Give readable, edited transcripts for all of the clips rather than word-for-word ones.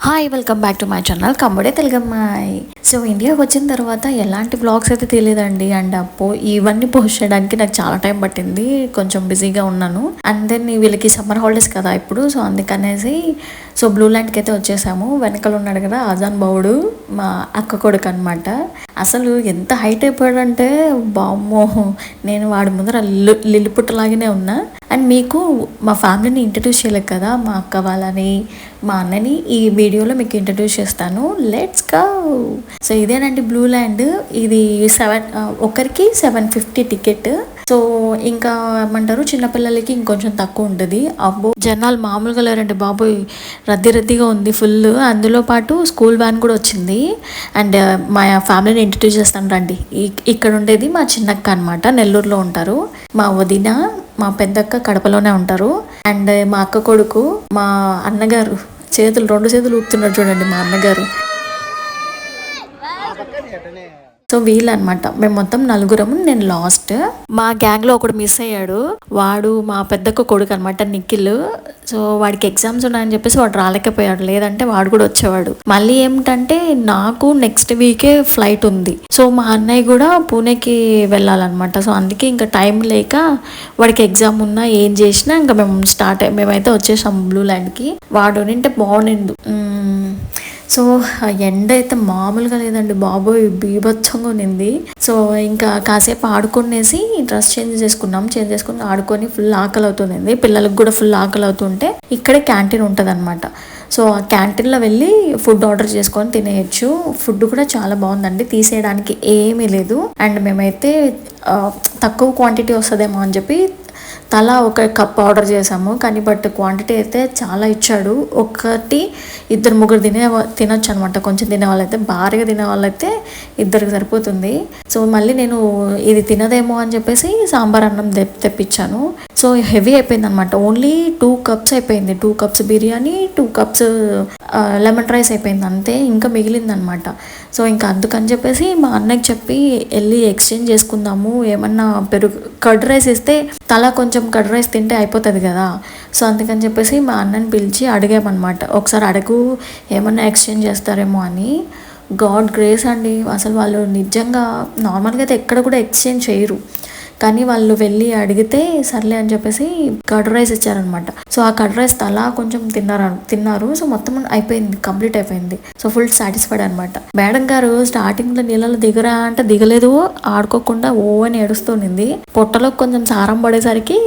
Hi welcome back to my channel కమ్ముడే తెలుగమ్మాయి. So ఇండియాకి వచ్చిన తర్వాత ఎలాంటి వ్లాగ్స్ అయితే తెలియదండి. అండ్ ఇవన్నీ పోస్ట్ చేయడానికి నాకు చాలా టైం పట్టింది, కొంచెం బిజీగా ఉన్నాను. అండ్ దెన్ వీళ్ళకి సమ్మర్ హాలిడేస్ కదా ఇప్పుడు, సో అందుకనేసి బ్లూ ల్యాండ్కి అయితే వచ్చేసాము. వెనకాల ఉన్నాడు కదా ఆజాన్ బావుడు, మా అక్క కొడుకు అనమాట. అసలు ఎంత హైట్ అయిపోయాడంటే బామ్మో, నేను వాడి ముందర లిల్లిపుట్టలాగానే ఉన్నా. అండ్ మీకు మా ఫ్యామిలీని ఇంట్రడ్యూస్ చేయలేదు కదా, మా అక్క వాళ్ళని మా అన్నని ఈ వీడియోలో మీకు ఇంట్రడ్యూస్ చేస్తాను. Let's go. సో ఇదేనండి బ్లూ ల్యాండ్. ఇది ఒకరికి 750 టికెట్. సో ఇంకా ఏమంటారు, చిన్నపిల్లలకి ఇంకొంచెం తక్కువ ఉంటుంది. అబ్బో జనాలు మామూలుగా లేరండి బాబోయ్, రద్దీగా ఉంది ఫుల్. అందులో పాటు స్కూల్ వ్యాన్ కూడా వచ్చింది. అండ్ మా ఫ్యామిలీని ఇంట్రడ్యూస్ చేస్తాను రండి. ఇక్కడ ఉండేది మా చిన్నక్క అనమాట, నెల్లూరులో ఉంటారు. మా వదిన, మా పెద్దక్క కడపలోనే ఉంటారు. అండ్ మా అక్క కొడుకు, మా అన్నగారు రెండు చేతులు ఊపుతున్నారు చూడండి మా అన్నగారు. సో వీళ్ళు అనమాట, మేము మొత్తం నలుగురము. నేను లాస్ట్. మా గ్యాంగ్ లో ఒకడు మిస్ అయ్యాడు, వాడు మా పెద్దక్క కొడుకు అనమాట, నిఖిల్. సో వాడికి ఎగ్జామ్స్ ఉన్నాయని చెప్పేసి వాడు రాలేకపోయాడు, లేదంటే వాడు కూడా వచ్చేవాడు. మళ్ళీ ఏమిటంటే నాకు నెక్స్ట్ వీకే ఫ్లైట్ ఉంది. సో మా అన్నయ్య కూడా పూణేకి వెళ్ళాలన్నమాట. సో అందుకే ఇంకా టైం లేక వాడికి ఎగ్జామ్ ఉన్నా ఏం చేసినా ఇంకా మేమైతే వచ్చేసాం బ్లూ ల్యాండ్కి. వాడు నింటే బాగుండిండు. సో ఎండ అయితే మామూలుగా లేదండి బాబోయ్, బీభత్సంగా ఉన్నింది. సో ఇంకా కాసేపు ఆడుకునేసి డ్రెస్ చేంజ్ చేసుకుని ఆడుకొని ఫుల్ ఆకలి అవుతుంది. పిల్లలకు కూడా ఫుల్ ఆకలి అవుతుంటే ఇక్కడే క్యాంటీన్ ఉంటుంది అనమాట. సో ఆ క్యాంటీన్లో వెళ్ళి ఫుడ్ ఆర్డర్ చేసుకొని తినేయచ్చు. ఫుడ్ కూడా చాలా బాగుందండి, తీసేయడానికి ఏమీ లేదు. అండ్ మేమైతే తక్కువ క్వాంటిటీ వస్తుందేమో అని చెప్పి తలా ఒక కప్ ఆర్డర్ చేసాము. కానీ బట్ క్వాంటిటీ అయితే చాలా ఇచ్చాడు. ఒకటి ఇద్దరు ముగ్గురు తినొచ్చు అనమాట. కొంచెం తినే వాళ్ళైతే, భారీగా తినే వాళ్ళైతే ఇద్దరికి సరిపోతుంది. సో మళ్ళీ నేను ఇది తినదేమో అని చెప్పేసి సాంబార్ అన్నం తెప్పించాను. సో హెవీ అయిపోయింది అనమాట. ఓన్లీ 2 కప్స్ అయిపోయింది. 2 cups biryani, 2 cups lemon rice అయిపోయింది అంతే, ఇంకా మిగిలిందనమాట. సో ఇంకా అందుకని చెప్పేసి మా అన్నకి చెప్పి వెళ్ళి ఎక్స్చేంజ్ చేసుకుందాము, ఏమన్నా కర్డ్ రైస్ ఇస్తే తలా కొంచెం కర్డ్ రైస్ తింటే అయిపోతుంది కదా. సో అందుకని చెప్పేసి మా అన్నని పిలిచి అడిగామన్నమాట, ఒకసారి అడుగు ఏమన్నా ఎక్స్చేంజ్ చేస్తారేమో అని. గాడ్ గ్రేస్ అండి, అసలు వాళ్ళు నిజంగా నార్మల్గా అయితే ఎక్కడ కూడా ఎక్స్చేంజ్ చేయరు. కానీ వాళ్ళు వెళ్ళి అడిగితే సర్లే అని చెప్పేసి కర్డ్ రైస్ ఇచ్చారనమాట. సో ఆ కర్డ్ రైస్ తలా కొంచెం తిన్నారు. సో మొత్తం అయిపోయింది, కంప్లీట్ అయిపోయింది. సో ఫుల్ సాటిస్ఫైడ్ అనమాట. మేడం గారు స్టార్టింగ్లో నీళ్ళలో దిగరా అంటే దిగలేదు, ఆడుకోకుండా ఓ అని ఏడుస్తూనింది. పొట్టలో కొంచెం సారం పడేసరికి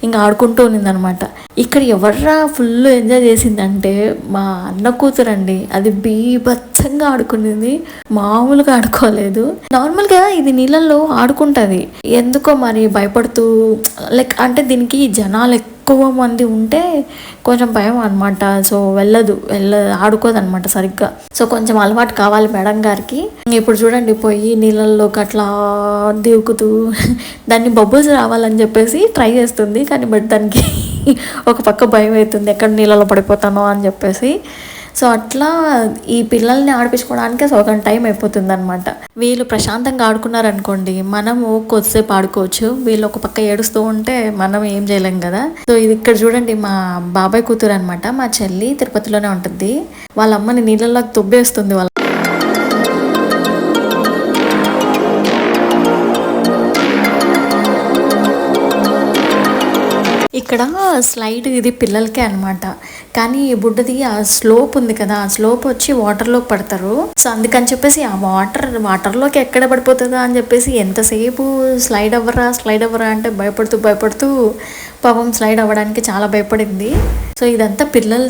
ఇంకా ఆడుకుంటూ ఉన్నింది అనమాట. ఇక్కడ ఎవర్రా ఫుల్ ఎంజాయ్ చేసిందంటే మా అన్న కూతురండి. అది బీభత్సంగా ఆడుకునేది, మామూలుగా ఆడుకోలేదు. నార్మల్గా ఇది నీళ్ళల్లో ఆడుకుంటుంది, ఎందుకో మరి భయపడుతూ, లైక్ అంటే దీనికి జనాలు ఎక్కువ మంది ఉంటే కొంచెం భయం అనమాట. సో ఆడుకోదు అనమాట సరిగ్గా. సో కొంచెం అలవాటు కావాలి మేడం గారికి. ఇప్పుడు చూడండి పోయి నీళ్ళల్లోకి అట్లా దిగుకుతూ దాన్ని బబుల్స్ రావాలని చెప్పేసి ట్రై చేస్తుంది. కానీ బట్ దానికి ఒక పక్క భయం అవుతుంది, ఎక్కడ నీళ్ళలో పడిపోతానో అని చెప్పేసి. సో అట్లా ఈ పిల్లల్ని ఆడిపించుకోవడానికే సగం టైం అయిపోతుంది అనమాట. వీళ్ళు ప్రశాంతంగా ఆడుకున్నారనుకోండి, మనము కొద్దిసేపు ఆడుకోవచ్చు. వీళ్ళు ఒక పక్క ఏడుస్తూ ఉంటే మనం ఏం చేయలేం కదా. సో ఇది ఇక్కడ చూడండి మా బాబాయ్ కూతురు అనమాట, మా చెల్లి తిరుపతిలోనే ఉంటుంది. వాళ్ళ అమ్మని నీళ్ళలోకి తొబ్బేస్తుంది. ఇక్కడ స్లైడ్ ఇది పిల్లలకే అనమాట. కానీ ఈ బుడ్డది ఆ స్లోప్ ఉంది కదా, ఆ స్లోప్ వచ్చి వాటర్లో పడతారు. సో అందుకని చెప్పేసి ఆ వాటర్లోకి ఎక్కడ పడిపోతుందా అని చెప్పేసి ఎంతసేపు స్లైడ్ అవ్వరా అంటే భయపడుతూ పాపం స్లైడ్ అవ్వడానికి చాలా భయపడింది. సో ఇదంతా పిల్లల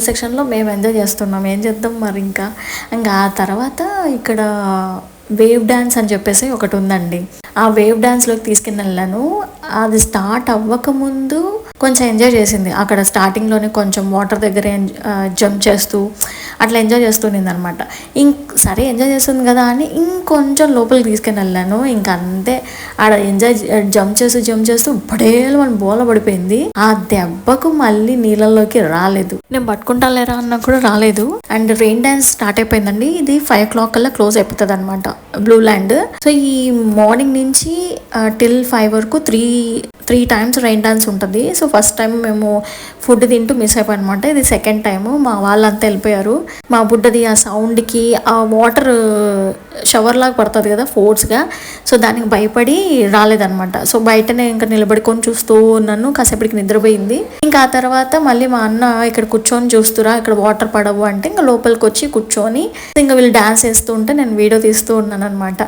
సెక్షన్లో మేము ఎంజాయ్ చేస్తున్నాం. ఏం చేద్దాం మరి. ఇంకా ఆ తర్వాత ఇక్కడ వేవ్ డ్యాన్స్ అని చెప్పేసి ఒకటి ఉందండి. ఆ వేవ్ డ్యాన్స్లోకి తీసుకుని వెళ్ళాను. అది స్టార్ట్ అవ్వకముందు కొంచెం ఎంజాయ్ చేసింది. అక్కడ స్టార్టింగ్లోనే కొంచెం వాటర్ దగ్గర జంప్ చేస్తూ అట్లా ఎంజాయ్ చేస్తుండింది అనమాట. సరే ఎంజాయ్ చేస్తుంది కదా అని ఇంకొంచెం లోపలికి తీసుకుని వెళ్ళాను. ఇంకా అంతే, ఆడ జంప్ చేస్తూ బడేలు మన బోల పడిపోయింది. ఆ దెబ్బకు మళ్ళీ నీళ్ళలోకి రాలేదు. నేను పట్టుకుంటా లేరా అన్నా కూడా రాలేదు. అండ్ రెయిన్ డ్యాన్స్ స్టార్ట్ అయిపోయిందండి. ఇది 5 o'clock కల్లా క్లోజ్ అయిపోతుంది అనమాట బ్లూ ల్యాండ్. సో ఈ మార్నింగ్ నుంచి టిల్ 5 వరకు 3 times రెయిన్ డాన్స్ ఉంటుంది. సో ఫస్ట్ టైం మేము ఫుడ్ తింటూ మిస్ అయిపోయాం అనమాట. ఇది సెకండ్ టైము. మా వాళ్ళంతా వెళ్ళిపోయారు. మా బుడ్డది ఆ సౌండ్కి ఆ వాటర్ షవర్ లాగా పడుతుంది కదా ఫోర్స్గా, సో దానికి భయపడి రాలేదనమాట. సో బయటనే ఇంకా నిలబడుకొని చూస్తూ ఉన్నాను. కాసేపటికి నిద్రపోయింది. ఇంకా ఆ తర్వాత మళ్ళీ మా అన్న ఇక్కడ కూర్చొని చూస్తురా ఇక్కడ వాటర్ పడవు అంటే ఇంకా లోపలికి వచ్చి కూర్చొని ఇంకా వీళ్ళు డాన్స్ వేస్తూ ఉంటే నేను వీడియో తీస్తూ ఉన్నాను అనమాట.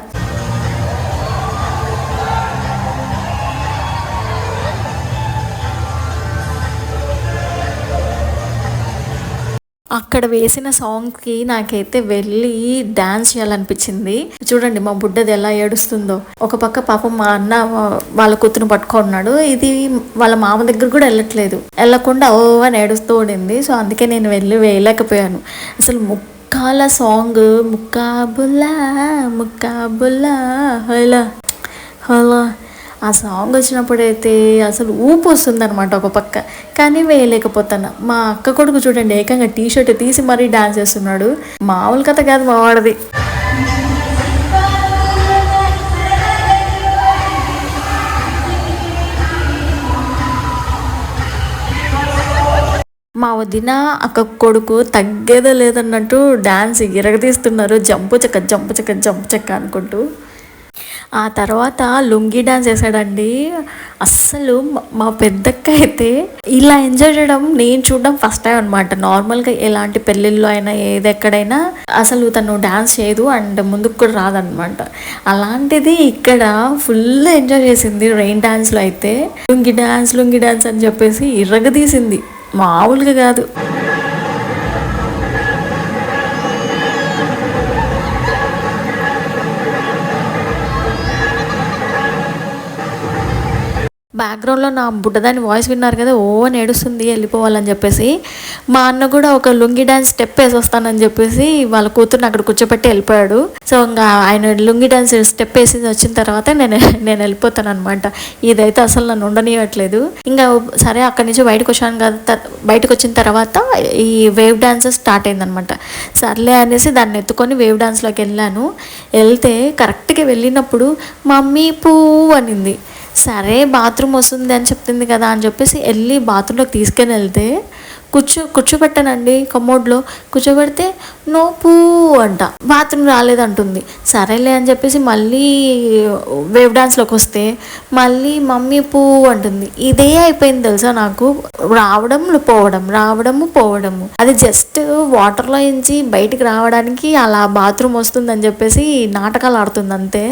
అక్కడ వేసిన సాంగ్కి నాకైతే వెళ్ళి డాన్స్ చేయాలనిపించింది. చూడండి మా బుడ్డది ఎలా ఏడుస్తుందో. ఒక పక్క పాపం మా అన్న వాళ్ళ కూతురు పట్టుకున్నాడు. ఇది వాళ్ళ మామ దగ్గర కూడా వెళ్ళకుండా ఓ అని ఏడుస్తూ ఉండింది. సో అందుకే నేను వెళ్ళి వేయలేకపోయాను. అసలు ముక్కాల సాంగ్ ముక్కాబుల్లా ముక్కాబుల్లా హలా హలా ఆ సాంగ్ వచ్చినప్పుడైతే అసలు ఊపు వస్తుంది అనమాట ఒక పక్క. కానీ వేయలేకపోతాను. మా అక్క కొడుకు చూడండి ఏకంగా టీషర్ట్ తీసి మరీ డాన్స్ చేస్తున్నాడు. మామూలు కథ కాదు మా వాడిది. మా వదిన అక్క కొడుకు తగ్గేదో లేదన్నట్టు డాన్స్ ఇరగదీస్తున్నారు. జంపు చెక్క జంపు చెక్క జంపు చెక్క అనుకుంటూ. ఆ తర్వాత లుంగీ డాన్స్ వేసాడండి. అస్సలు మా పెద్దక్క అయితే ఇలా ఎంజాయ్ చేయడం నేను చూడడం ఫస్ట్ టైం అనమాట. నార్మల్గా ఎలాంటి పెళ్ళిళ్ళు అయినా ఏదెక్కడైనా అసలు తను డాన్స్ చేయదు అండ్ ముందుకు కూడా రాదనమాట. అలాంటిది ఇక్కడ ఫుల్ ఎంజాయ్ చేసింది. రెయిన్ డాన్స్లో అయితే లుంగీ డాన్స్ అని చెప్పేసి ఇరగదీసింది, మామూలుగా కాదు. బ్యాక్గ్రౌండ్లో నా బుడ్డదాని వాయిస్ విన్నారు కదా, ఓ నేడుస్తుంది వెళ్ళిపోవాలని చెప్పేసి. మా అన్న కూడా ఒక లుంగి డాన్స్ స్టెప్ వేసి వస్తానని చెప్పేసి వాళ్ళ కూతుర్ని అక్కడ కూర్చోపెట్టి వెళ్ళిపోయాడు. సో ఇంకా ఆయన లుంగి డాన్స్ స్టెప్ వేసి వచ్చిన తర్వాత నేను వెళ్ళిపోతాను అనమాట. ఇదైతే అసలు నన్ను ఉండనివ్వట్లేదు. ఇంకా సరే అక్కడి నుంచి బయటకు వచ్చాను కదా. బయటకు వచ్చిన తర్వాత ఈ వేవ్ డాన్స్ స్టార్ట్ అయిందనమాట. సర్లే అనేసి దాన్ని ఎత్తుకొని వేవ్ డాన్స్లోకి వెళ్తే కరెక్ట్గా వెళ్ళినప్పుడు మమ్మీ పువ్వు అనింది. సరే బాత్రూమ్ వస్తుంది అని చెప్తుంది కదా అని చెప్పేసి వెళ్ళి బాత్రూంలోకి తీసుకొని వెళ్తే కూర్చోబెట్టానండి. కమోడ్లో కూర్చోబెడితే నో పూ అంట, బాత్రూమ్ రాలేదంటుంది. సరేలే అని చెప్పేసి మళ్ళీ వేవ్ డాన్స్లోకి వస్తే మళ్ళీ మమ్మీ పూ అంటుంది. ఇదే అయిపోయింది తెలుసా నాకు. రావడము పోవడము. అది జస్ట్ వాటర్లో నుంచి బయటికి రావడానికి అలా బాత్రూమ్ వస్తుందని చెప్పేసి నాటకాలు ఆడుతుంది అంతే.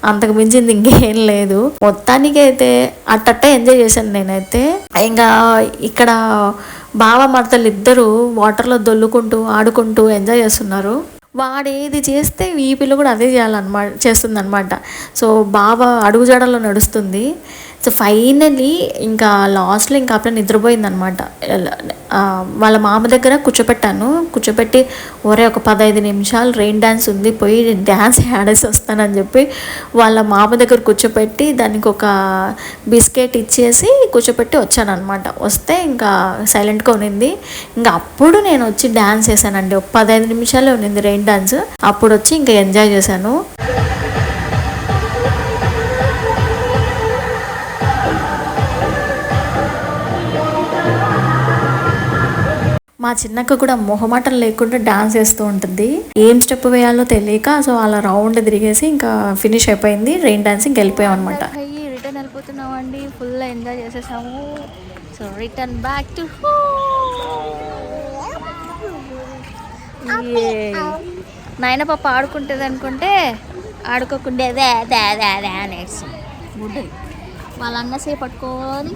అంతకు మించింది ఇంకేం లేదు. మొత్తానికి అయితే అట్టట్ట ఎంజాయ్ చేశాను నేనైతే. ఇంకా ఇక్కడ బావ మరదలు ఇద్దరు వాటర్లో దొల్లుకుంటూ ఆడుకుంటూ ఎంజాయ్ చేస్తున్నారు. వాడేది చేస్తే ఈ పిల్ల కూడా అదే చేస్తుందన్నమాట. సో బావ అడుగుజాడలో నడుస్తుంది. సో ఫైనలీ ఇంకా లాస్ట్లో ఇంకా అప్పుడు నిద్రపోయిందనమాట. వాళ్ళ మామ దగ్గర కూర్చోపెట్టి ఒరే ఒక 15 నిమిషాలు రెయిన్ డ్యాన్స్ ఉంది, పోయి డ్యాన్స్ ఆడేసి వస్తానని చెప్పి వాళ్ళ మామ దగ్గర కూర్చోపెట్టి దానికి ఒక బిస్కెట్ ఇచ్చేసి కూర్చోపెట్టి వచ్చానమాట. వస్తే ఇంకా సైలెంట్గా ఉన్నింది. ఇంకా అప్పుడు నేను వచ్చి డ్యాన్స్ చేశానండి. ఒక 15 నిమిషాలే ఉన్నింది రెయిన్ డ్యాన్స్. అప్పుడు వచ్చి ఇంకా ఎంజాయ్ చేశాను. మా చిన్నక్క కూడా మొహమాటం లేకుండా డాన్స్ వేస్తూ ఉంటుంది. ఏం స్టెప్ వేయాలో తెలియక సో అలా రౌండ్ తిరిగేసి ఇంకా ఫినిష్ అయిపోయింది రెయిన్ డాన్సింగ్. వెళ్ళిపోయాం అనమాట. రిటర్న్ వెళ్ళిపోతున్నాం అండి. ఫుల్ ఎంజాయ్ చేసేసాము. సో రిటర్న్ బ్యాక్ టు నాయన పాప ఆడుకుంటుంది అనుకుంటే ఆడుకోకుండా నేర్చుంది బుడ్డది. వాళ్ళ అన్నసేపు పట్టుకొని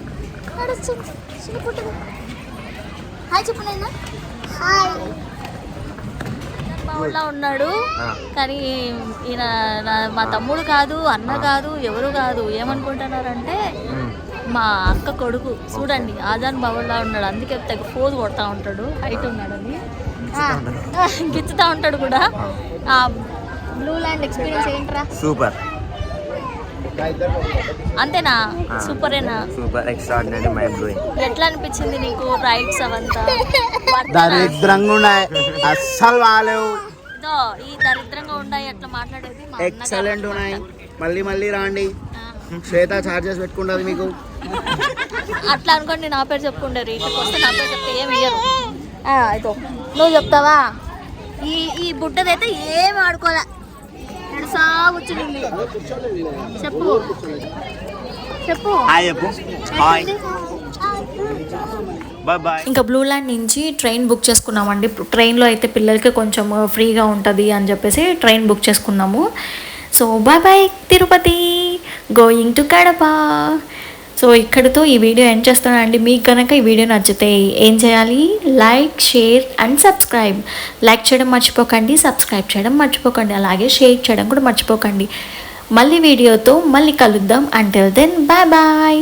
నడుస్తుంది. హాయ్ చెప్పు నాయన. హాయ్. బావులా ఉన్నాడు కానీ ఈయన మా తమ్ముడు కాదు, అన్న కాదు, ఎవరు కాదు. ఏమనుకుంటున్నారంటే మా అక్క కొడుకు. చూడండి ఆజాన్ బావులా ఉన్నాడు. అందుకే తెగ ఫోజ్ కొడతా ఉంటాడు. హైట్ ఉన్నాడని గిచ్చుతా ఉంటాడు కూడా. ఆ బ్లూ ల్యాండ్ ఎక్స్పీరియన్స్ ఏంట్రా? సూపర్. అంతేనా? సూపరేనా? Super extraordinary mind blowing. ఎట్లా అనిపించింది నీకు రైడ్స్ అవంతా? దరిద్రంగా ఉన్నాయి, అస్సలు బాగాలేవు. ఈ దరిద్రంగా ఉన్నాయి అట్లా మాట్లాడేది. ఎక్సలెంట్ ఉన్నాయి, మళ్ళీ రండి. శ్వేత చార్జెస్ పెట్టుకుంటుంది మీకు. అట్లా అనుకోండి నా పేరు చెప్పుకుంటారు, ఇక్కడికి వస్తే నా పేరు చెప్తే ఏమి ఇయ్యరు. అయితే నువ్వు చెప్తావా? ఈ బుట్టదైతే ఏమి ఆడుకోలే, ఎడసా కూర్చుంది. చెప్పు చెప్పు. హాయ్ చెప్పు. Hi bye bye. ఇంకా బ్లూ ల్యాండ్ నుంచి ట్రైన్ బుక్ చేసుకున్నామండి. ట్రైన్లో అయితే పిల్లలకి కొంచెం ఫ్రీగా ఉంటుంది అని చెప్పేసి ట్రైన్ బుక్ చేసుకున్నాము. So bye bye Tirupati, going to Kadapa. So ఇక్కడితో ఈ వీడియో ఎండ్ చేస్తానండి. మీకు కనుక ఈ వీడియో నచ్చితే ఏం చేయాలి? Like, share and subscribe. Like చేయడం మర్చిపోకండి, సబ్స్క్రైబ్ చేయడం మర్చిపోకండి, అలాగే షేర్ చేయడం కూడా మర్చిపోకండి. మళ్ళీ వీడియోతో మళ్ళీ కలుద్దాం. Until then bye bye.